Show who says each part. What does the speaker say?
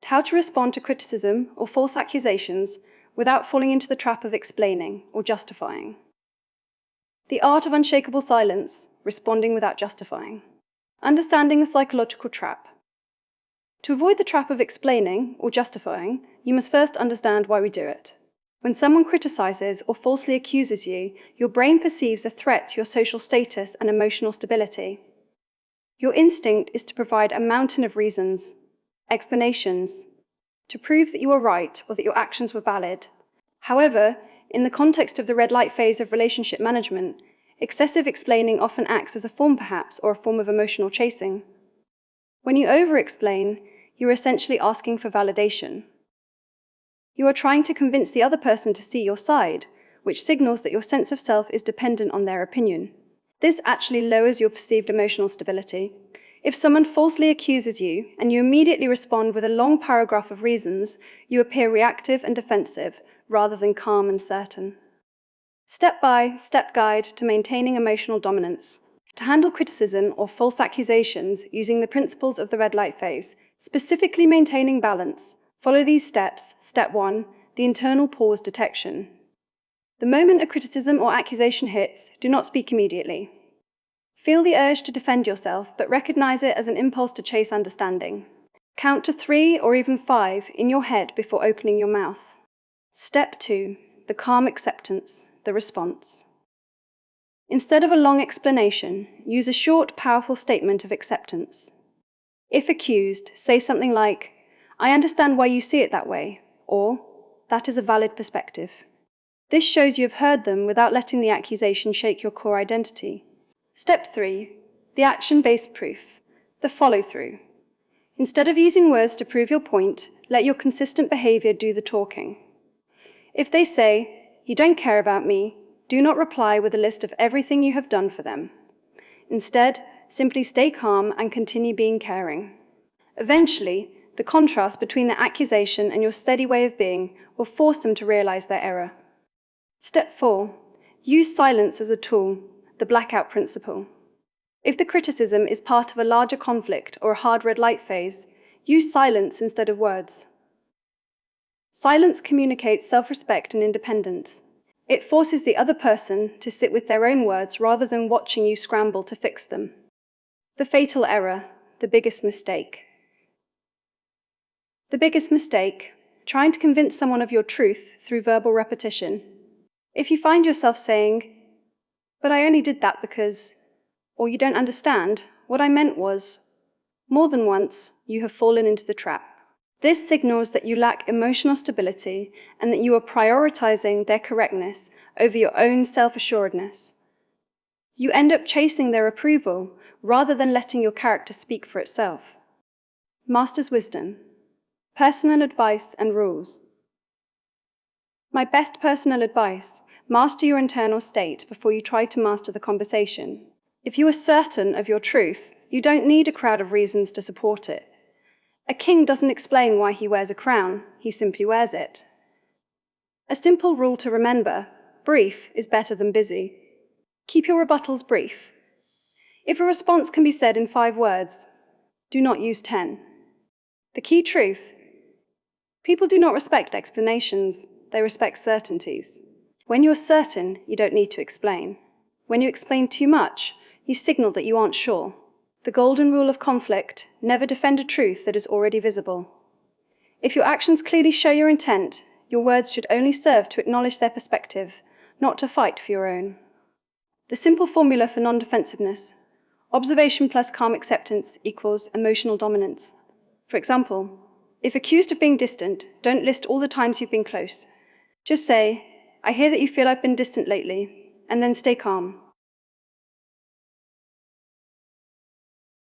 Speaker 1: how to respond to criticism or false accusations without falling into the trap of explaining or justifying. The art of unshakable silence, responding without justifying. Understanding the psychological trap. To avoid the trap of explaining or justifying, you must first understand why we do it. When someone criticizes or falsely accuses you, your brain perceives a threat to your social status and emotional stability. Your instinct is to provide a mountain of reasons, explanations, to prove that you are right or that your actions were valid. However, in the context of the red light phase of relationship management, excessive explaining often acts as a form perhaps, or a form of emotional chasing. When you over-explain, you are essentially asking for validation. You are trying to convince the other person to see your side, which signals that your sense of self is dependent on their opinion. This actually lowers your perceived emotional stability. If someone falsely accuses you and you immediately respond with a long paragraph of reasons, you appear reactive and defensive rather than calm and certain. Step-by-step guide to maintaining emotional dominance. To handle criticism or false accusations using the principles of the red light phase, specifically maintaining balance, follow these steps. Step 1, the internal pause detection. The moment a criticism or accusation hits, do not speak immediately. Feel the urge to defend yourself, but recognize it as an impulse to chase understanding. Count to 3 or even 5 in your head before opening your mouth. Step 2, the calm acceptance, the response. Instead of a long explanation, use a short, powerful statement of acceptance. If accused, say something like, "I understand why you see it that way," or "That is a valid perspective." This shows you have heard them without letting the accusation shake your core identity. Step 3, the action-based proof, the follow-through. Instead of using words to prove your point, let your consistent behavior do the talking. If they say, "You don't care about me," do not reply with a list of everything you have done for them. Instead, simply stay calm and continue being caring. Eventually, the contrast between the accusation and your steady way of being will force them to realize their error. Step 4, use silence as a tool, the blackout principle. If the criticism is part of a larger conflict or a hard red light phase, use silence instead of words. Silence communicates self-respect and independence. It forces the other person to sit with their own words rather than watching you scramble to fix them. The fatal error, the biggest mistake. The biggest mistake, trying to convince someone of your truth through verbal repetition. If you find yourself saying, "But I only did that because," or "You don't understand, what I meant was," more than once, you have fallen into the trap. This signals that you lack emotional stability and that you are prioritizing their correctness over your own self-assuredness. You end up chasing their approval rather than letting your character speak for itself. Master's wisdom, personal advice and rules. My best personal advice: master your internal state before you try to master the conversation. If you are certain of your truth, you don't need a crowd of reasons to support it. A king doesn't explain why he wears a crown, he simply wears it. A simple rule to remember: brief is better than busy. Keep your rebuttals brief. If a response can be said in 5 words, do not use 10. The key truth: people do not respect explanations, they respect certainties. When you are certain, you don't need to explain. When you explain too much, you signal that you aren't sure. The golden rule of conflict: never defend a truth that is already visible. If your actions clearly show your intent, your words should only serve to acknowledge their perspective, not to fight for your own. The simple formula for non-defensiveness: observation plus calm acceptance equals emotional dominance. For example, if accused of being distant, don't list all the times you've been close. Just say, "I hear that you feel I've been distant lately," and then stay calm.